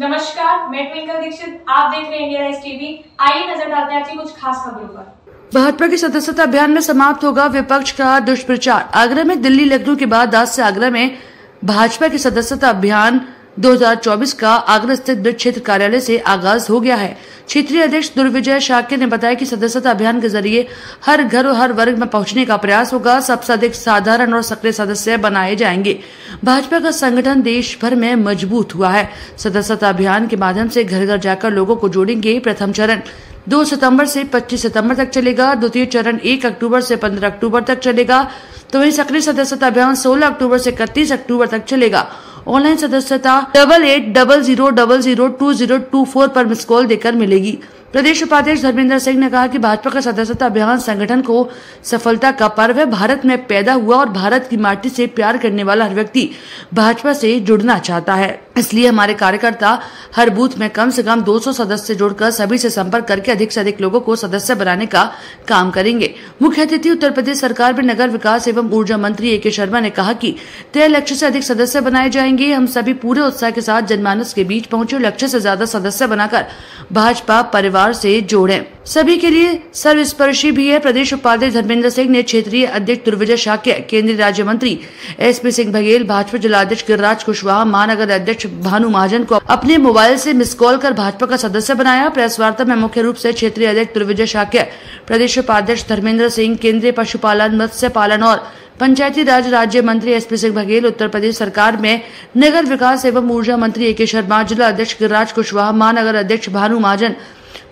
नमस्कार, मैं ट्विंकल दीक्षित। आप देख रहे हैं इंडिया राइज टीवी। आइए नजर डालते हैं आज की कुछ खास खबरों पर। भाजपा के सदस्यता अभियान में समाप्त होगा विपक्ष का दुष्प्रचार। आगरा में दिल्ली लखनऊ के बाद आज से आगरा में भाजपा के सदस्यता अभियान 2024 का आगरा स्थित ब्रिज क्षेत्र कार्यालय से आगाज हो गया है। क्षेत्रीय अध्यक्ष दुर्विजय शाक्य ने बताया कि सदस्यता अभियान के जरिए हर घर और हर वर्ग में पहुंचने का प्रयास होगा। सबसे अधिक साधारण और सक्रिय सदस्य बनाए जाएंगे। भाजपा का संगठन देश भर में मजबूत हुआ है। सदस्यता अभियान के माध्यम से घर घर जाकर लोगों को जोड़ेंगे। प्रथम चरण 2 सितंबर से 25 सितंबर तक चलेगा। द्वितीय चरण 1 अक्टूबर से 15 अक्टूबर तक चलेगा। तो वहीं सक्रिय सदस्यता अभियान 16 अक्टूबर से 31 अक्टूबर तक चलेगा। ऑनलाइन सदस्यता 8800002024 पर मिस कॉल देकर मिलेगी। प्रदेश उपाध्यक्ष धर्मेंद्र सिंह ने कहा कि भाजपा का सदस्यता अभियान संगठन को सफलता का पर्व है। भारत में पैदा हुआ और भारत की माटी से प्यार करने वाला हर व्यक्ति भाजपा से जुड़ना चाहता है। इसलिए हमारे कार्यकर्ता हर बूथ में कम से कम 200 सदस्य जोड़कर सभी से संपर्क करके अधिक से अधिक लोगों को सदस्य बनाने का काम करेंगे। मुख्य अतिथि उत्तर प्रदेश सरकार में नगर विकास एवं ऊर्जा मंत्री AK शर्मा ने कहा कि तय लक्ष्य से अधिक सदस्य बनाए जाएंगे। हम सभी पूरे उत्साह के साथ जनमानस के बीच पहुंचे, लक्ष्य से ज्यादा सदस्य बनाकर भाजपा परिवार से जोड़ें। सभी के लिए सर्वस्पर्शी भी है। प्रदेश उपाध्यक्ष धर्मेंद्र सिंह ने क्षेत्रीय अध्यक्ष दुर्विजय शाक्य, केंद्रीय राज्य मंत्री SP सिंह बघेल, भाजपा जिलाध्यक्ष गिरिराज कुशवाहा, महानगर अध्यक्ष भानु महाजन को अपने मोबाइल से मिस कॉल कर भाजपा का सदस्य बनाया। प्रेस वार्ता में मुख्य रूप से क्षेत्रीय अध्यक्ष दुर्विजय शाक्य, प्रदेश उपाध्यक्ष धर्मेंद्र सिंह, केंद्रीय पशुपालन, मत्स्य पालन और पंचायती राज राज्य मंत्री SP सिंह बघेल, उत्तर प्रदेश सरकार में नगर विकास एवं ऊर्जा मंत्री AK शर्मा, जिला अध्यक्ष गिरिराज कुशवाहा, महानगर अध्यक्ष भानु महाजन,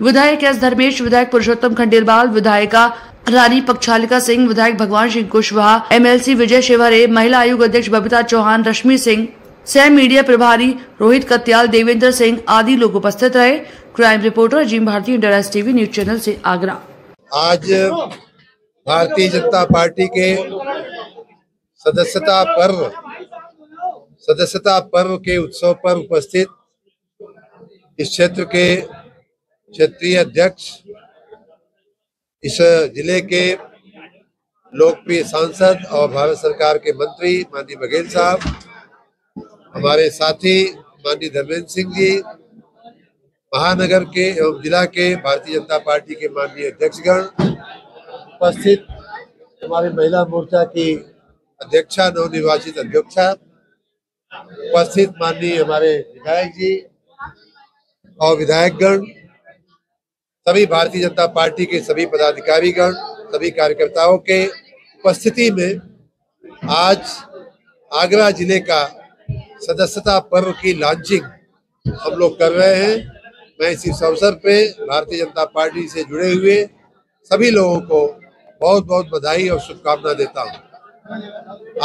विधायक S धर्मेश, विधायक पुरुषोत्तम खंडेलवाल, विधायिका रानी पक्षालिका सिंह, विधायक भगवान सिंह कुशवाहा, MLC विजय शिवहरे, महिला आयोग अध्यक्ष बबीता चौहान, रश्मि सिंह, सह मीडिया प्रभारी रोहित कत्याल, देवेंद्र सिंह आदि लोग उपस्थित रहे। Crime reporter Azim Bharti, India rise TV news channel से आगरा। आज भारतीय जनता पार्टी के सदस्यता पर्व के उत्सव पर उपस्थित इस क्षेत्र के क्षेत्रीय अध्यक्ष, इस जिले के लोकप्रिय सांसद और भारत सरकार के मंत्री माननीय बघेल साहब, हमारे साथी माननीय धर्मेंद्र सिंह जी, महानगर के एवं जिला के भारतीय जनता पार्टी के माननीय अध्यक्षगण, उपस्थित हमारे महिला मोर्चा की अध्यक्षा, नवनिर्वाचित अध्यक्षा, उपस्थित माननीय हमारे विधायक जी और विधायकगण, सभी भारतीय जनता पार्टी के सभी पदाधिकारीगण, सभी कार्यकर्ताओं के उपस्थिति में आज आगरा जिले का सदस्यता पर्व की लॉन्चिंग हम लोग कर रहे हैं। मैं इस अवसर पे भारतीय जनता पार्टी से जुड़े हुए सभी लोगों को बहुत बहुत बधाई और शुभकामना देता हूं।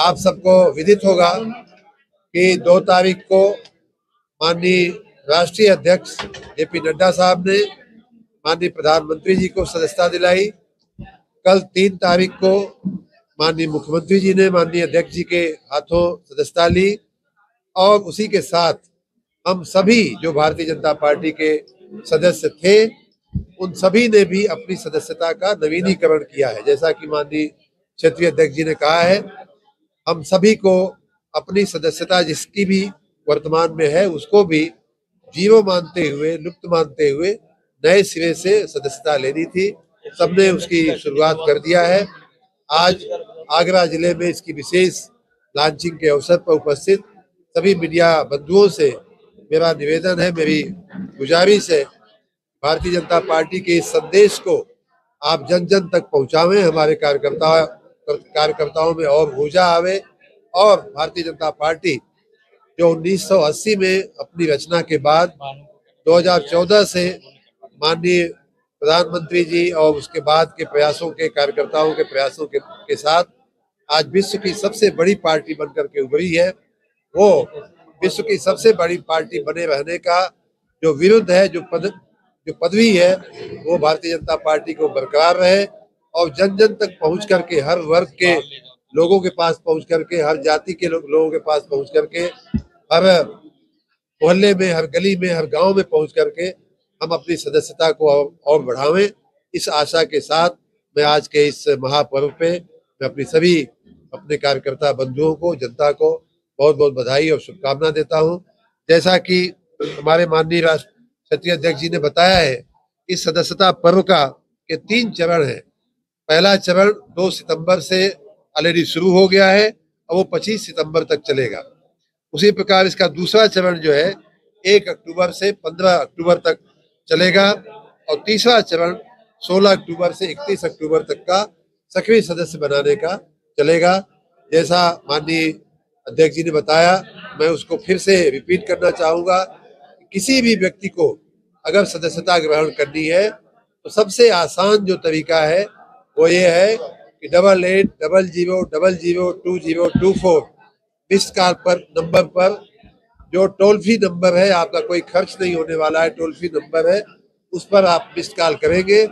आप सबको विदित होगा कि 2 तारीख को माननीय राष्ट्रीय अध्यक्ष JP नड्डा साहब ने माननीय प्रधानमंत्री जी को सदस्यता दिलाई। कल 3 तारीख को माननीय मुख्यमंत्री जी ने माननीय अध्यक्ष जी के हाथों सदस्यता ली और उसी के साथ हम सभी जो भारतीय जनता पार्टी के सदस्य थे उन सभी ने भी अपनी सदस्यता का नवीनीकरण किया है। जैसा कि माननीय क्षेत्रीय अध्यक्ष जी ने कहा है, हम सभी को अपनी सदस्यता जिसकी भी वर्तमान में है उसको भी जीरो मानते हुए, लुप्त मानते हुए नए सिरे से सदस्यता लेनी थी। सबने उसकी शुरुआत कर दिया है। आज आगरा जिले में इसकी विशेष लॉन्चिंग के अवसर पर उपस्थित सभी मीडिया बंधुओं से मेरा निवेदन है, मेरी गुजारिश है, भारतीय जनता पार्टी के इस संदेश को आप जन जन तक पहुंचावें। हमारे कार्यकर्ताओं में और ऊर्जा आवे और भारतीय जनता पार्टी जो 1980 में अपनी रचना के बाद 2014 से माननीय प्रधानमंत्री जी और उसके बाद के प्रयासों के कार्यकर्ताओं के प्रयासों के साथ आज विश्व की सबसे बड़ी पार्टी बनकर के उभरी है। वो विश्व की सबसे बड़ी पार्टी बने रहने का जो विरुद्ध है, जो पदवी है, वो भारतीय जनता पार्टी को बरकरार रहे और जन जन तक पहुंच करके, हर वर्ग के लोगों के पास पहुंच करके, हर जाति के लोगों के पास पहुंच करके, हर मोहल्ले में, हर गली में, हर गांव में पहुंच करके हम अपनी सदस्यता को और बढ़ावें। इस आशा के साथ मैं आज के इस महापर्व पे मैं अपनी सभी अपने कार्यकर्ता बंधुओं को, जनता को बहुत बहुत बधाई और शुभकामना देता हूं। जैसा कि हमारे माननीय राष्ट्र क्षेत्रीय अध्यक्ष जी ने बताया है, इस सदस्यता पर्व का के 3 चरण है। पहला चरण 2 सितंबर से ऑलरेडी शुरू हो गया है और वो 25 सितंबर तक चलेगा। उसी प्रकार इसका दूसरा चरण जो है 1 अक्टूबर से 15 अक्टूबर तक चलेगा और तीसरा चरण 16 अक्टूबर से 31 अक्टूबर तक का सक्रिय सदस्य बनाने का चलेगा। जैसा माननीय अध्यक्ष जी ने बताया, मैं उसको फिर से रिपीट करना चाहूंगा। किसी भी व्यक्ति को अगर सदस्यता ग्रहण करनी है तो सबसे आसान जो तरीका है वो ये है कि 8800002024 मिस्ड कॉल पर नंबर पर, जो टोल फ्री नंबर है, आपका कोई खर्च नहीं होने वाला है, टोल फ्री नंबर है, उस पर आप मिस्ड कॉल करेंगे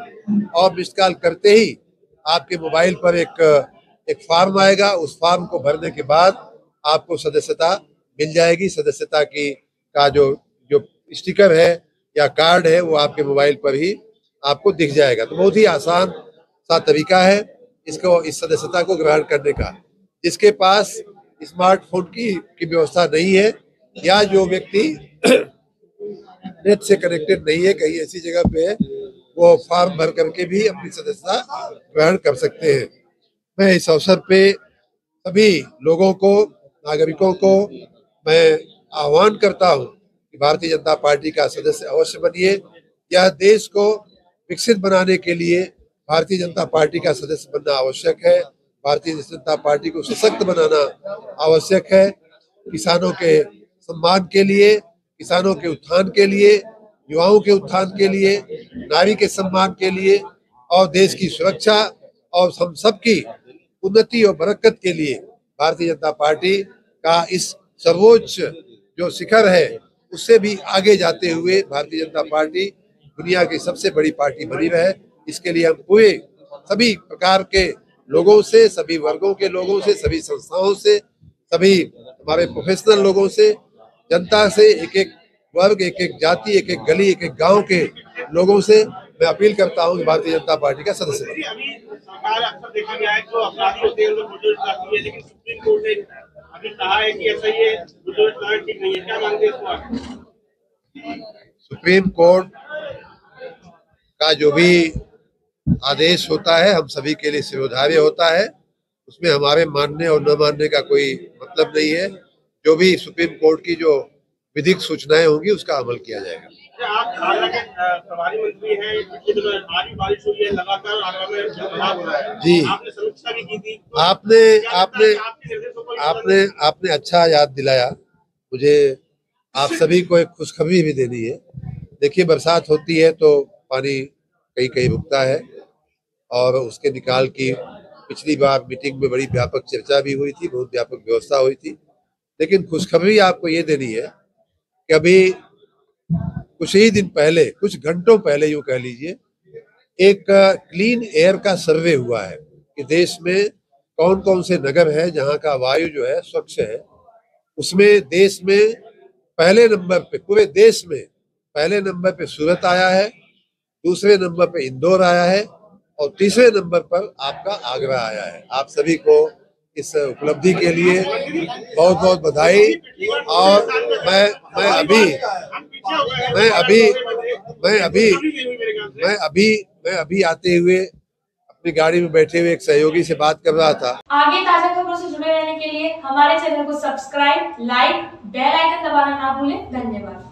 और मिस्ड कॉल करते ही आपके मोबाइल पर एक फॉर्म आएगा। उस फॉर्म को भरने के बाद आपको सदस्यता मिल जाएगी। सदस्यता का जो स्टिकर है या कार्ड है वो आपके मोबाइल पर ही आपको दिख जाएगा। तो बहुत ही आसान सा तरीका है इस सदस्यता को ग्रहण करने का। जिसके पास स्मार्टफोन की व्यवस्था नहीं है या जो व्यक्ति नेट से कनेक्टेड नहीं है, कहीं ऐसी जगह पे है, वो फॉर्म भर करके भी अपनी सदस्यता ग्रहण कर सकते हैं। मैं इस अवसर पे सभी लोगों को, नागरिकों को मैं आह्वान करता हूं कि भारतीय जनता पार्टी का सदस्य अवश्य बनिए। यह देश को विकसित बनाने के लिए भारतीय जनता पार्टी का सदस्य बनना आवश्यक है। भारतीय जनता पार्टी को सशक्त बनाना आवश्यक है। किसानों के सम्मान के लिए, किसानों के उत्थान के लिए, युवाओं के उत्थान के लिए, नारी के सम्मान के लिए और देश की सुरक्षा और हम सबकी उन्नति और बरकत के लिए भारतीय जनता पार्टी का इस सर्वोच्च जो शिखर है उससे भी आगे जाते हुए भारतीय जनता पार्टी दुनिया की सबसे बड़ी पार्टी बनी रहे। इसके लिए हम पूरे सभी प्रकार के लोगों से, सभी वर्गों के लोगों से, सभी संस्थाओं से, सभी हमारे प्रोफेशनल लोगों से, जनता से, एक एक वर्ग, एक एक जाति, एक एक गली, एक एक गांव के लोगों से मैं अपील करता हूं कि भारतीय जनता पार्टी का सदस्य बने। अभी सरकार अक्सर देखा गया है जो अपराधी होते हैं उनको बुलडोजर चलाती है, लेकिन सुप्रीम कोर्ट ने अभी कहा है कि ऐसा ही है, बुलडोजर चलाना ठीक नहीं है। क्या मानते हैं इसको? सुप्रीम कोर्ट का जो भी आदेश होता है हम सभी के लिए शिरोधार्य होता है। उसमें हमारे मानने और न मानने का कोई मतलब नहीं है। जो भी सुप्रीम कोर्ट की जो विधिक सूचनाएं होंगी उसका अमल किया जाएगा। आप आगरा के प्रभारी मंत्री हैं, पिछले दिनों भारी बारिश हुई है, लगातार आगरा में जलभराव हो रहा है। जी, आपने समीक्षा भी की थी। आपने अच्छा याद दिलाया मुझे। आप सभी को एक खुशखबरी भी देनी है। देखिए, बरसात होती है तो पानी कहीं कहीं रुकता है और उसके निकाल की पिछली बार मीटिंग में बड़ी व्यापक चर्चा भी हुई थी, बहुत व्यापक व्यवस्था हुई थी। लेकिन खुशखबरी आपको ये देनी है कि अभी कुछ ही दिन पहले, कुछ घंटों पहले यूं कह लीजिए, एक क्लीन एयर का सर्वे हुआ है कि देश में कौन कौन से नगर है जहां का वायु जो है स्वच्छ है। उसमें देश में पहले नंबर पे, पूरे देश में पहले नंबर पे सूरत आया है, दूसरे नंबर पे इंदौर आया है और तीसरे नंबर पर आपका आगरा आया है। आप सभी को इस उपलब्धि के लिए बहुत बहुत बधाई। और मैं अभी आते हुए अपनी गाड़ी में बैठे हुए एक सहयोगी से बात कर रहा था। आगे ताजा खबरों से जुड़े रहने के लिए हमारे चैनल को सब्सक्राइब, लाइक, बेल आइकन दबाना ना भूलें। धन्यवाद।